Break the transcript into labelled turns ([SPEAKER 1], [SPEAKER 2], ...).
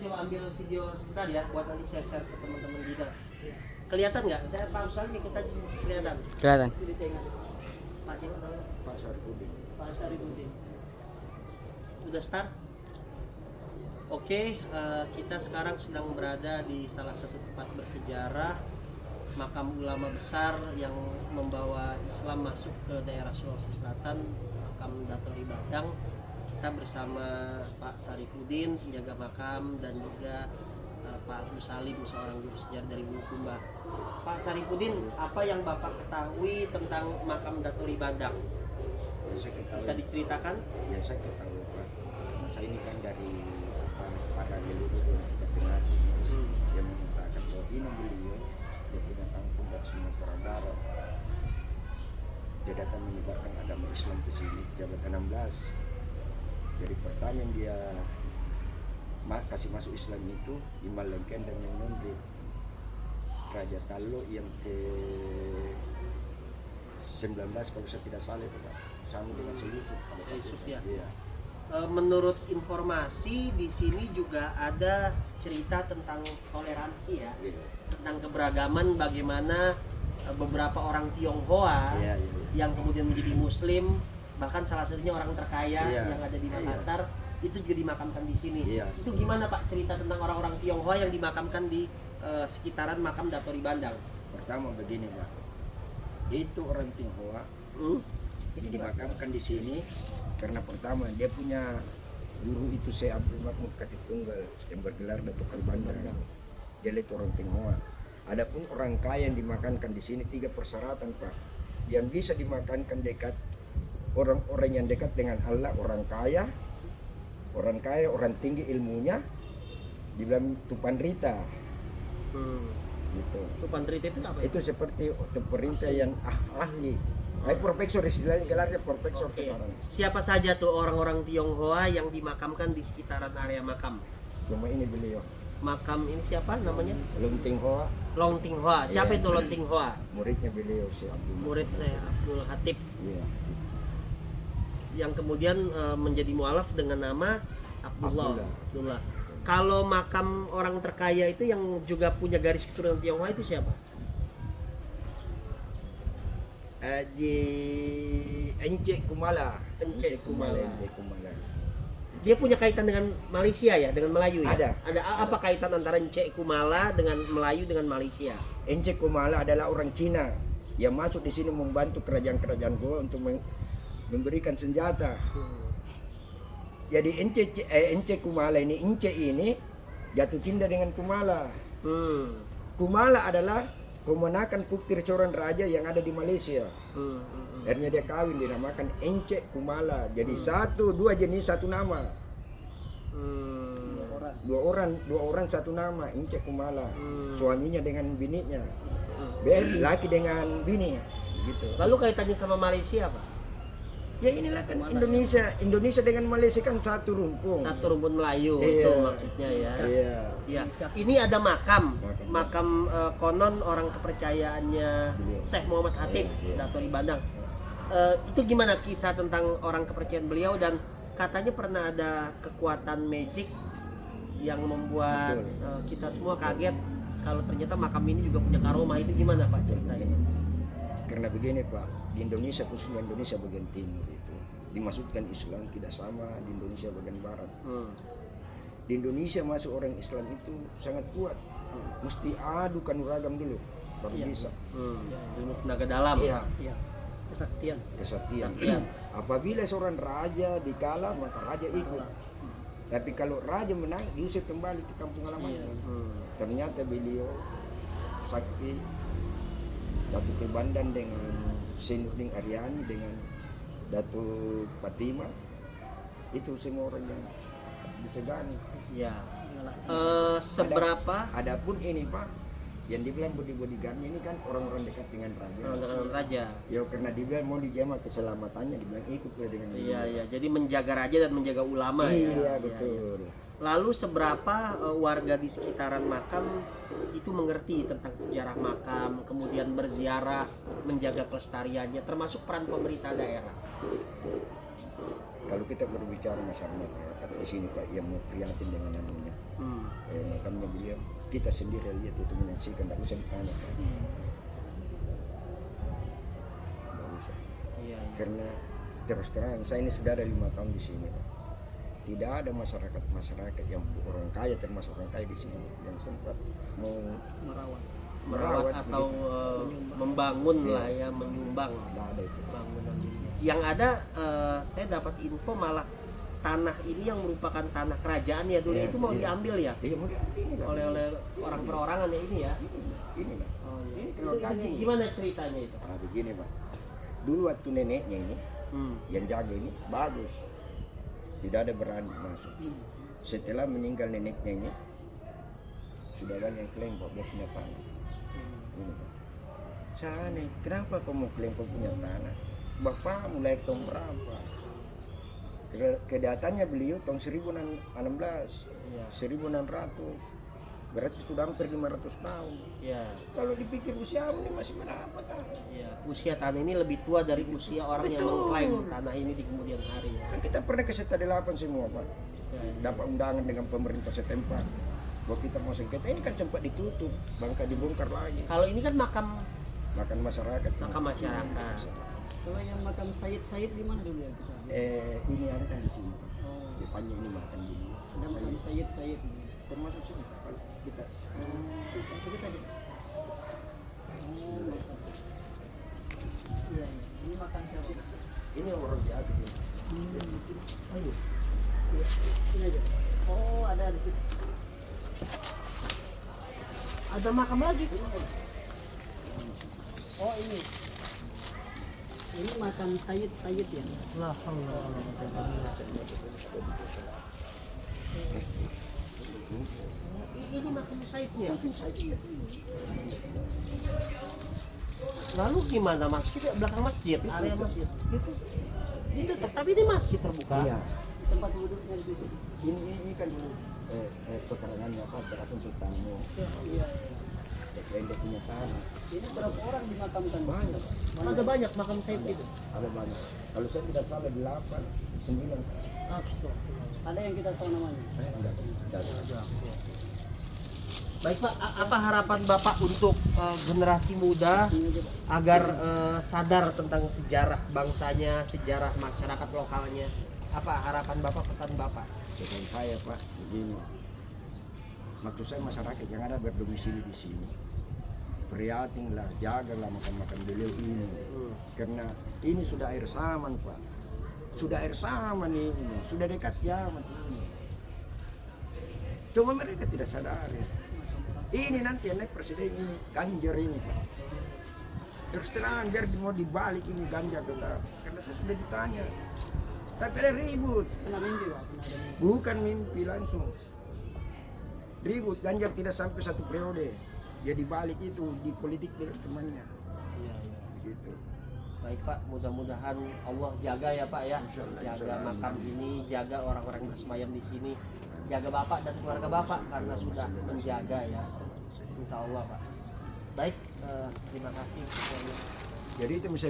[SPEAKER 1] coba ambil video sebentar ya, buat nanti saya share ke teman-teman dinas. Kelihatan nggak? Saya Pak Ustaz ikut aja kelihatan.
[SPEAKER 2] Kelihatan.
[SPEAKER 1] Itu ditengok. Pak siapa namanya?
[SPEAKER 3] Pak Saripudin.
[SPEAKER 1] Pak Saripudin. Udah start? Oke, kita sekarang sedang berada di salah satu tempat bersejarah, makam ulama besar yang membawa Islam masuk ke daerah Sulawesi Selatan, makam Datori Badang. Kita bersama Pak Saripudin, penjaga makam, dan juga Pak Agus Salim, seorang juru sejarah dari Bulukumba. Pak Saripudin, apa yang Bapak ketahui tentang makam Datori Badang?
[SPEAKER 3] Yang saya ketahui,
[SPEAKER 1] Bisa diceritakan?
[SPEAKER 3] yang saya ketahui Pak, saya ini kan dari para leluhur yang kita dengar yang mengatakan bahwa ini beliau dia punya kampung dari Sumatera Barat. Dia datang menyebarkan agama Islam ke sini jabat 16. Jadi pertama yang dia kasih masuk Islam itu Imal Lengken dan yang Nondri, Raja Talo yang ke 19 kalau saya tidak salah Pak, sama dengan Seyusuf.
[SPEAKER 1] Seyusuf, ya.
[SPEAKER 3] Iya.
[SPEAKER 1] Menurut informasi di sini juga ada cerita tentang toleransi ya,
[SPEAKER 3] Iya.
[SPEAKER 1] tentang keberagaman, bagaimana beberapa orang Tionghoa
[SPEAKER 3] Iya.
[SPEAKER 1] yang kemudian menjadi Muslim, bahkan salah satunya orang terkaya
[SPEAKER 3] Iya.
[SPEAKER 1] yang ada di Makassar itu juga dimakamkan di sini.
[SPEAKER 3] Iya.
[SPEAKER 1] Itu gimana Pak cerita tentang orang-orang Tionghoa yang dimakamkan di sekitaran makam Datori Badang?
[SPEAKER 3] Pertama begini Pak, itu orang Tionghoa
[SPEAKER 1] Itu
[SPEAKER 3] dimakamkan di sini karena pertama dia punya guru itu Syekh Abdul Makmur Katitunggal yang bergelar Datuk Bandar. Dia itu orang Tionghoa. Adapun orang kaya yang dimakamkan di sini 3 persyaratan Pak. Yang bisa dimakamkan dekat orang-orang yang dekat dengan Allah, orang kaya, orang tinggi ilmunya, dibilang Tupanrita. Gitu.
[SPEAKER 1] Itu Pandrita itu apa?
[SPEAKER 3] Itu seperti pemerintah yang ahli. Profesor istilahnya gelarnya profesor
[SPEAKER 1] Oke.
[SPEAKER 3] sekarang.
[SPEAKER 1] Siapa saja tuh orang-orang Tionghoa yang dimakamkan di sekitaran area makam?
[SPEAKER 3] Cuma ini beliau.
[SPEAKER 1] Makam ini siapa namanya?
[SPEAKER 3] Lunting Hoa,
[SPEAKER 1] Long Ting Hoa. Siapa
[SPEAKER 3] Iya.
[SPEAKER 1] itu Long Ting Hoa?
[SPEAKER 3] muridnya beliau si Abdul.
[SPEAKER 1] Murid saya Abdul Hatib,
[SPEAKER 3] Iya.
[SPEAKER 1] yang kemudian menjadi mualaf dengan nama Abdullah.
[SPEAKER 3] Abdullah.
[SPEAKER 1] Kalau makam orang terkaya itu yang juga punya garis keturunan Tionghoa itu siapa?
[SPEAKER 3] Haji Encik Kumala.
[SPEAKER 1] Encik Kumala.
[SPEAKER 3] Encik Kumala.
[SPEAKER 1] Dia punya kaitan dengan Malaysia ya, dengan Melayu ya?
[SPEAKER 3] Ada.
[SPEAKER 1] Apa kaitan antara Encik Kumala dengan Melayu dengan Malaysia?
[SPEAKER 3] Encik Kumala adalah orang Cina yang masuk di sini membantu kerajaan-kerajaan Goa untuk memberikan senjata. Jadi Encik Kumala ini jatuh cinta dengan Kumala. Kumala adalah kemenakan putri seorang raja yang ada di Malaysia. Akhirnya dia kawin, dinamakan Encik Kumala. Jadi dua jenis satu nama. Dua orang satu nama, Encik Kumala. Suaminya dengan bininya. Laki dengan bini. Gitu.
[SPEAKER 1] Lalu kaitannya sama Malaysia apa?
[SPEAKER 3] Ya inilah kan Indonesia dengan Malaysia kan satu rumpun.
[SPEAKER 1] Satu rumpun Melayu
[SPEAKER 3] Iya.
[SPEAKER 1] itu maksudnya ya.
[SPEAKER 3] Iya.
[SPEAKER 1] Ya, ini ada makam
[SPEAKER 3] Makam.
[SPEAKER 1] konon orang kepercayaannya
[SPEAKER 3] Beliau.
[SPEAKER 1] Syekh Muhammad Hatib,
[SPEAKER 3] Iya.
[SPEAKER 1] Datori Badang. Itu gimana kisah tentang orang kepercayaan beliau, dan katanya pernah ada kekuatan magic yang membuat
[SPEAKER 3] Betul.
[SPEAKER 1] kita semua kaget kalau ternyata makam ini juga punya karomah. Itu gimana Pak ceritanya?
[SPEAKER 3] Karena begini Pak, di Indonesia khususnya Indonesia bagian timur itu dimaksudkan Islam tidak sama di Indonesia bagian barat. Di Indonesia masuk orang Islam itu sangat kuat, mesti adu kanuragam dulu baru bisa.
[SPEAKER 1] Ilmu tenaga dalam.
[SPEAKER 3] Iya.
[SPEAKER 1] Kesaktian.
[SPEAKER 3] Kesaktian.
[SPEAKER 1] Kesaktian.
[SPEAKER 3] Apabila seorang raja dikalah maka raja ikut. Tapi kalau raja menang diusir kembali ke kampung halamannya. Ternyata beliau sakti Datuk Bandan dengan Senuding Aryani dengan Datuk Fatima, itu semua orang yang disegani.
[SPEAKER 1] Ya. Seberapa
[SPEAKER 3] Adapun ini Pak, yang dibilang bodyguardnya ini kan orang-orang dekat dengan raja.
[SPEAKER 1] orang dengan raja?
[SPEAKER 3] Ya karena dibilang mau dijaga keselamatannya, dibilang ikut dengan
[SPEAKER 1] Iya, iya. Jadi menjaga raja dan menjaga ulama ya.
[SPEAKER 3] Iya
[SPEAKER 1] Iya,
[SPEAKER 3] betul.
[SPEAKER 1] iya. Lalu seberapa warga di sekitaran makam itu mengerti tentang sejarah makam, kemudian berziarah, menjaga kelestariannya, termasuk peran pemerintah daerah?
[SPEAKER 3] Kalau kita berbicara masyarakat di sini Pak yang mau prihatin dengan namanya katanya beliau, kita sendiri lihat itu menyaksikan, tidak usah ditanya Pak. Tidak usah.
[SPEAKER 1] Iya, iya.
[SPEAKER 3] Karena terus terang saya ini sudah ada 5 tahun di sini Pak. Tidak ada masyarakat yang orang kaya, termasuk orang kaya di sini yang sempat mau
[SPEAKER 1] merawat atau membangun
[SPEAKER 3] Iya.
[SPEAKER 1] lah ya, menyumbang
[SPEAKER 3] Tidak ada itu.
[SPEAKER 1] bangunan ini. Yang ada saya dapat info malah tanah ini yang merupakan tanah kerajaan ya dulu
[SPEAKER 3] Iya,
[SPEAKER 1] itu mau
[SPEAKER 3] iya.
[SPEAKER 1] diambil ya
[SPEAKER 3] Iya mau diambil ini Pak.
[SPEAKER 1] oleh orang perorangan ya ini ya.
[SPEAKER 3] Ini Pak.
[SPEAKER 1] Oh, iya.
[SPEAKER 3] Ini keluar kaki.
[SPEAKER 1] Gimana ceritanya itu?
[SPEAKER 3] Nah, begini Pak. Dulu waktu neneknya ini yang jaga ini bagus, tidak ada berani masuk. Setelah meninggal neneknya ini sudah banyak yang klaim kok dia punya tanah. Ini Pak. Saya aneh, kenapa kau mau klaim kau punya tanah? Bapak mulai tahun berapa? Kedatangannya beliau tahun 1016,
[SPEAKER 1] Iya.
[SPEAKER 3] 1600, berarti sudah hampir 500 tahun.
[SPEAKER 1] Ya.
[SPEAKER 3] Kalau dipikir usia ini masih berapa tahun?
[SPEAKER 1] Ya. Usia tanah ini lebih tua dari usia orang yang
[SPEAKER 3] Betul.
[SPEAKER 1] mengklaim tanah ini di kemudian hari ya.
[SPEAKER 3] Kan kita pernah ke Seta 8 semua Pak,
[SPEAKER 1] Ya, ya.
[SPEAKER 3] dapat undangan dengan pemerintah setempat bahwa kita mau sengketa. Ini kan sempat ditutup, bangka dibongkar lagi,
[SPEAKER 1] Kalau ini kan makam
[SPEAKER 3] makan masyarakat.
[SPEAKER 1] masyarakat.
[SPEAKER 2] Kalau yang makam Said di mana dulu ya kita?
[SPEAKER 3] Ini ada kan di sini Pak.
[SPEAKER 2] Oh,
[SPEAKER 3] Depannya ini makan dulu.
[SPEAKER 2] ada makam Said.
[SPEAKER 3] Termasuk sini Pak. Kita
[SPEAKER 2] Coba tadi. Oh, iya, iya. Ini makam siapa?
[SPEAKER 3] ini orang biasa.
[SPEAKER 2] Ayo. Iya, sini aja. Oh, ada di situ.
[SPEAKER 1] Ada makam lagi.
[SPEAKER 2] Oh, ini. Ini makam Said ya.
[SPEAKER 1] Lah, ini makam Saidnya. Lalu gimana mas? Kita belakang masjid, area masjid. Itu tapi ini masjid terbuka.
[SPEAKER 3] Iya.
[SPEAKER 2] Tempat duduknya di situ.
[SPEAKER 3] Ini kan dulu pekarangannya apa? Beras untuk tamu.
[SPEAKER 2] Iya.
[SPEAKER 3] Yang dia punya tanah.
[SPEAKER 2] Ini berapa orang dimakamkan?
[SPEAKER 3] Banyak.
[SPEAKER 1] Ada banyak makam Said itu.
[SPEAKER 3] Ada banyak. Kalau saya tidak salah 8, 9.
[SPEAKER 2] Ada yang kita tahu namanya.
[SPEAKER 3] Saya enggak tahu.
[SPEAKER 1] Baik Pak, apa harapan Bapak untuk generasi muda
[SPEAKER 2] Ini aja, Pak.
[SPEAKER 1] agar sadar tentang sejarah bangsanya, sejarah masyarakat lokalnya? Apa harapan Bapak, pesan Bapak?
[SPEAKER 3] Pesan saya Pak, begini. Maksud saya masyarakat yang ada berdomisili di sini, prihatinlah, jagalah makam-makam beliau ini. Karena ini sudah air saman Pak. Sudah air saman ini, sudah dekat kiamat ini. Cuma mereka tidak sadari. Ini nanti yang naik presiden ini, Ganjar ini Pak. Terus terang, biar mau dibalik ini Ganjar tetap. Karena saya sudah ditanya. Tapi ada ribut.
[SPEAKER 2] Pernah mimpi, Pak? Pernah ada mimpi.
[SPEAKER 3] Bukan mimpi langsung. Ribut, Ganjar tidak sampai 1 periode. Dia dibalik itu di politik dengan temannya.
[SPEAKER 1] Iya, iya.
[SPEAKER 3] Gitu.
[SPEAKER 1] Baik Pak, mudah-mudahan Allah jaga ya Pak ya.
[SPEAKER 3] Insyaallah,
[SPEAKER 1] Jaga
[SPEAKER 3] insyaallah.
[SPEAKER 1] makam ini, jaga orang-orang yang bersemayam di sini. Jaga Bapak dan keluarga Bapak karena sudah menjaga ya. Insya Allah Pak. Baik, terima kasih semuanya.
[SPEAKER 3] Jadi itu bisa